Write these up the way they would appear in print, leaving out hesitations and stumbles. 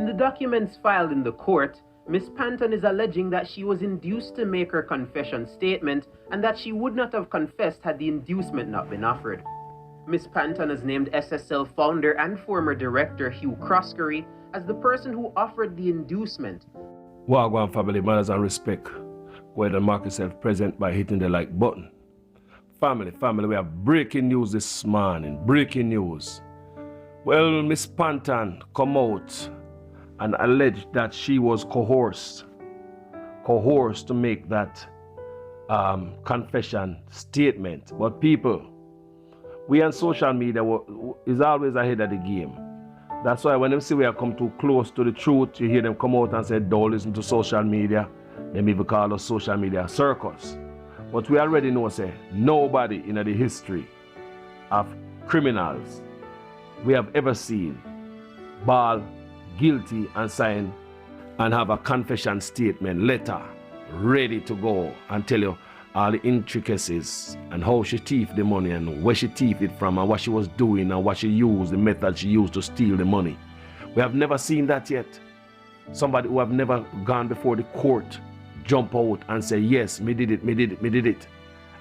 In the documents filed in the court, Miss Panton is alleging that she was induced to make her confession statement and that she would not have confessed had the inducement not been offered. Miss Panton has named SSL founder and former director Hugh Croskery as the person who offered the inducement. Wagwan family, manners and respect. Go ahead and mark yourself present by hitting the like button. Family, we have breaking news this morning. Breaking news. Well, Miss Panton come out and alleged that she was coerced to make that confession statement. But people, we on social media is always ahead of the game. That's why when they see we are come too close to the truth, you hear them come out and say, don't listen to social media. Them even call us social media circus. But we already know, say, nobody in the history of criminals we have ever seen ball guilty and sign and have a confession statement letter ready to go and tell you all the intricacies and how she thieved the money and where she thieved it from and what she was doing and what she used, the method she used to steal the money. We have never seen that yet. Somebody who have never gone before the court jump out and say, yes, me did it.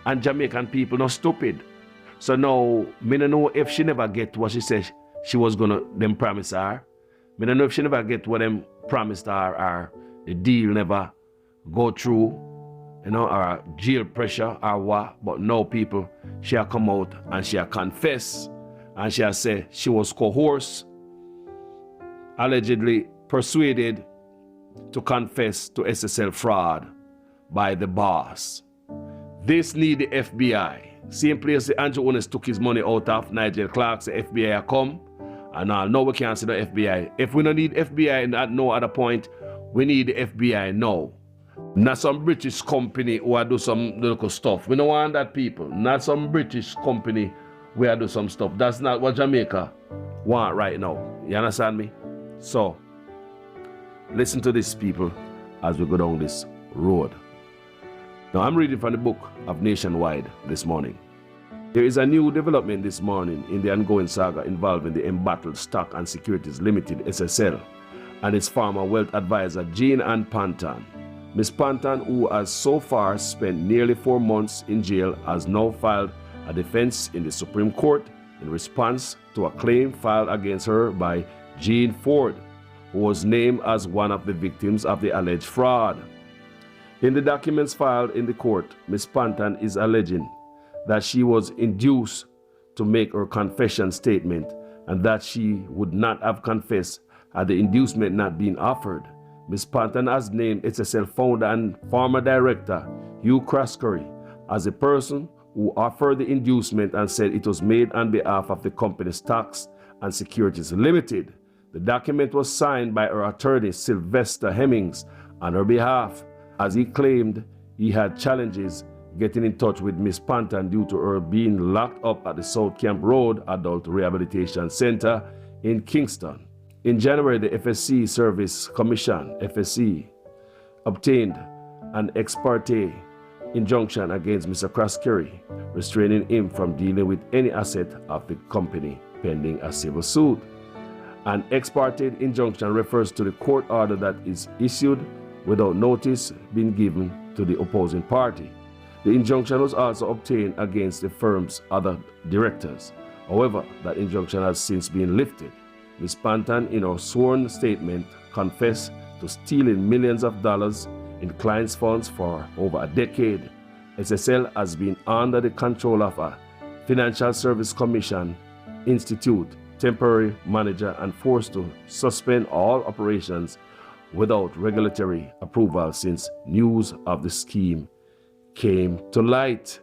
And Jamaican people not stupid. So now, me don't know if she never get what she said she was gonna them promise her. Me don't know if she never get what them promised her or the deal never go through, you know, or jail pressure or what. But now people, she have come out and she have confessed and she have said she was coerced, allegedly persuaded to confess to SSL fraud by the boss. This need the FBI. Same place the Andrew Onis took his money out of Nigel Clark's, the FBI come. And now we can't see the FBI. If we don't need FBI at no other point, we need the FBI now. Not some British company who do some local stuff. We don't want that, people. Not some British company who do some stuff. That's not what Jamaica want right now. You understand me? So, listen to this, people, as we go down this road. Now, I'm reading from the book of Nationwide this morning. There is a new development this morning in the ongoing saga involving the embattled Stock and Securities Limited, SSL, and its former wealth advisor, Jean Ann Panton. Ms. Panton, who has so far spent nearly 4 months in jail, has now filed a defense in the Supreme Court in response to a claim filed against her by Jean Ford, who was named as one of the victims of the alleged fraud. In the documents filed in the court, Ms. Panton is alleging that she was induced to make her confession statement and that she would not have confessed had the inducement not been offered. Ms. Panton has named SSL founder and former director Hugh Croskery as the person who offered the inducement and said it was made on behalf of the company's Stocks and Securities Limited. The document was signed by her attorney Sylvester Hemmings on her behalf, as he claimed he had challenges getting in touch with Ms. Panton due to her being locked up at the South Camp Road Adult Rehabilitation Center in Kingston. In January, the FSC Service Commission, FSC, obtained an ex parte injunction against Mr. Croskery, restraining him from dealing with any asset of the company pending a civil suit. An ex parte injunction refers to the court order that is issued without notice being given to the opposing party. The injunction was also obtained against the firm's other directors. However, that injunction has since been lifted. Ms. Panton, in her sworn statement, confessed to stealing millions of dollars in clients' funds for over a decade. SSL has been under the control of a Financial Service Commission Institute temporary manager and forced to suspend all operations without regulatory approval since news of the scheme came to light.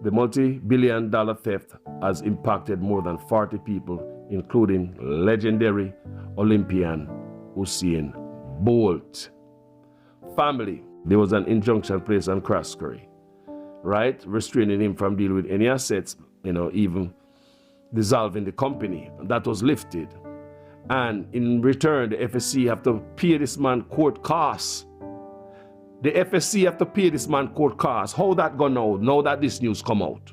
The multi-billion-dollar theft has impacted more than 40 people, including legendary Olympian Usain Bolt. Family, there was an injunction placed on Croskery, right? Restraining him from dealing with any assets, even dissolving the company. That was lifted. And in return, the FSC have to pay this man court costs. The FSC have to pay this man court costs. How that gone now that this news come out?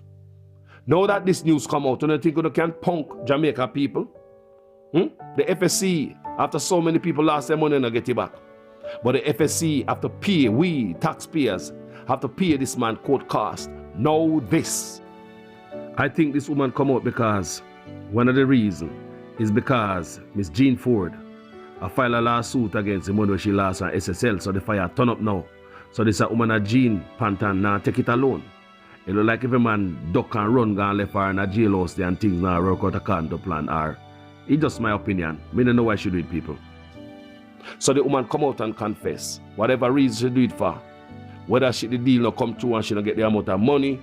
Now that this news come out, you don't think you can punk Jamaica people? The FSC, after so many people lost their money and get it back. But the FSC have to pay, we taxpayers have to pay this man court cost. Know this. I think this woman come out because one of the reasons is because Miss Jean Ford filed a lawsuit against the money where she lost on SSL, so the fire turn up now. So this a woman a Jean Panton now take it alone. It look like if a man duck and run gone left her in a jailhouse there and things now work out according to plan or it's just my opinion. Me don't know why she do it, people. So the woman come out and confess. Whatever reason she do it for. Whether she the deal not come through and she don't get the amount of money.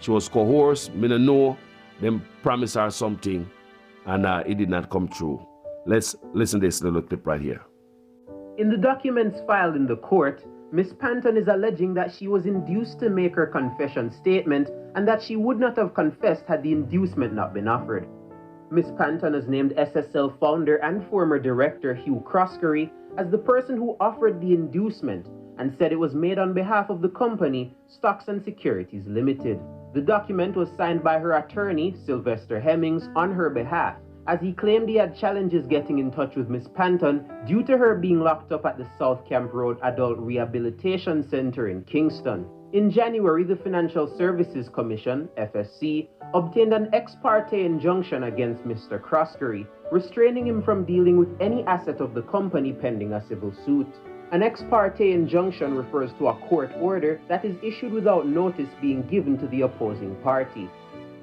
She was coerced. Me don't know. Them promise her something and it did not come true. Let's listen to this little clip right here. In the documents filed in the court, Miss Panton is alleging that she was induced to make her confession statement and that she would not have confessed had the inducement not been offered. Miss Panton has named SSL founder and former director Hugh Croskery as the person who offered the inducement and said it was made on behalf of the company, Stocks and Securities Limited. The document was signed by her attorney, Sylvester Hemmings, on her behalf, as he claimed he had challenges getting in touch with Miss Panton due to her being locked up at the South Camp Road Adult Rehabilitation Center in Kingston. In January, the Financial Services Commission, FSC, obtained an ex parte injunction against Mr. Croskery, restraining him from dealing with any asset of the company pending a civil suit. An ex parte injunction refers to a court order that is issued without notice being given to the opposing party.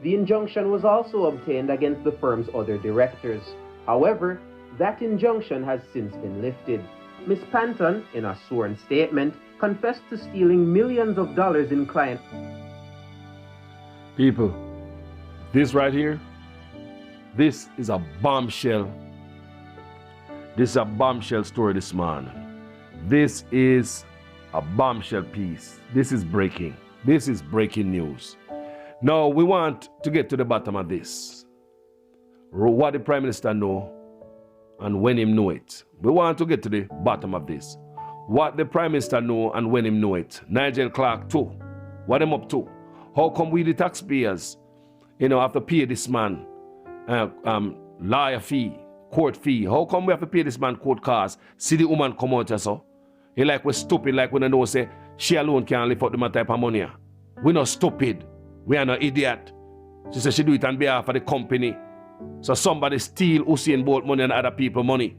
The injunction was also obtained against the firm's other directors. However, that injunction has since been lifted. Miss Panton, in a sworn statement, confessed to stealing millions of dollars in client. People, this right here, this is a bombshell. This is a bombshell story this morning. This is a bombshell piece. This is breaking. This is breaking news. Now, we want to get to the bottom of this. What the Prime Minister know and when him know it. We want to get to the bottom of this. What the Prime Minister know and when him know it. Nigel Clark too. What him up to? How come we the taxpayers, have to pay this man lawyer fee, court fee? How come we have to pay this man court costs? See the woman come out here so? He like we're stupid, like we don't know say she alone can't lift up the type of money. We're not stupid. We are not idiot. She said she do it on behalf of the company. So somebody steal Usain Bolt money and other people money.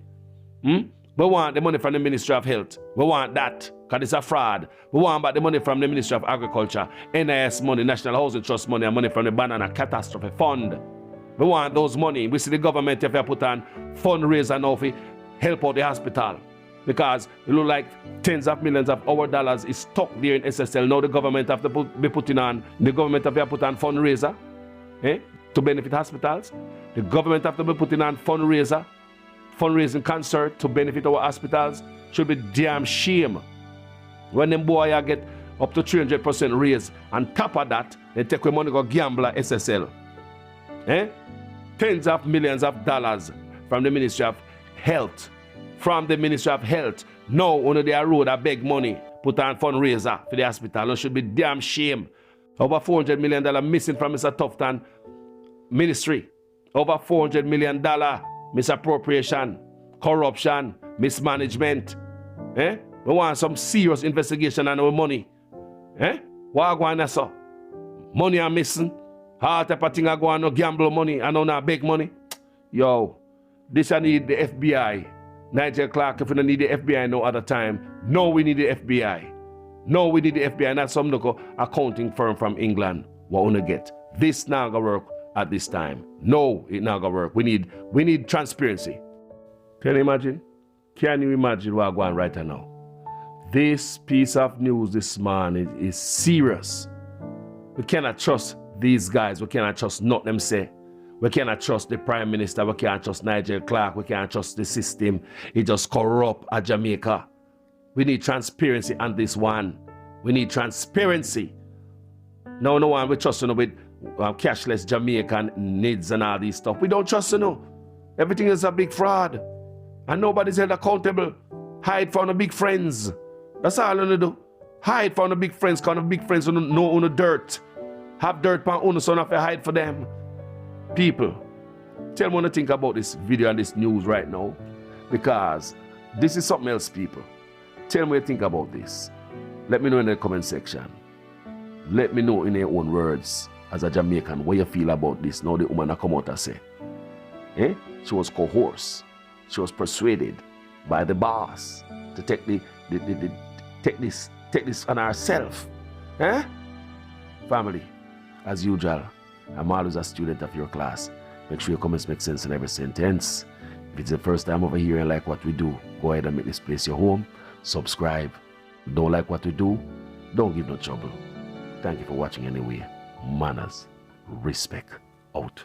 We want the money from the Ministry of Health. We want that, because it's a fraud. We want back the money from the Ministry of Agriculture, NIS money, National Housing Trust money, and money from the Banana Catastrophe Fund. We want those money. We see the government if they put on fundraiser now to help out the hospital. Because it look like tens of millions of our dollars is stuck there in SSL. Now the government have to be putting on, the government have to put on fundraiser to benefit hospitals. The government have to be putting on fundraising concert to benefit our hospitals. Should be damn shame. When them boy get up to 300% raise, on top of that, they take away money go gamble at SSL. Tens of millions of dollars from the Ministry of Health. From the Ministry of Health. Now, on their road, I beg money, put on fundraiser for the hospital. It should be damn shame. Over $400 million missing from Mr. Tufton ministry. Over $400 million misappropriation, corruption, mismanagement. We want some serious investigation on our money. What going on so? Money are missing. How type of thing are going on, gamble money and on beg money? Yo, this I need the FBI. Nigel Clark, if we don't need the FBI no other time, no, we need the FBI. No, we need the FBI, not some local accounting firm from England. What we gonna get? This not gonna work at this time. No, it not gonna work. We need transparency. Can you imagine? Can you imagine what's going on right now? This piece of news this morning is serious. We cannot trust these guys. We cannot trust nothing them say. We cannot trust the Prime Minister. We can't trust Nigel Clark. We can't trust the system. It just corrupt at Jamaica. We need transparency on this one. We need transparency. No one we trust with cashless Jamaican needs and all these stuff. We don't trust Everything is a big fraud. And nobody's held accountable. Hide from the big friends. That's all you do. Hide from the big friends. Because the big friends don't know on the dirt. Have dirt on the son of a hide for them. People, Tell me what you think about this video and this news right now, because this is something else, people. Tell me what you think about this. Let me know in the comment section. Let me know in your own words, as a Jamaican, what you feel about this. Now the woman come out and say, she was coerced, she was persuaded by the boss to take this on herself. Family, as usual, I'm always a student of your class. Make sure your comments make sense in every sentence. If it's the first time over here and like what we do, go ahead and make this place your home. Subscribe. Don't like what we do, don't give no trouble. Thank you for watching anyway. Manners, respect, out.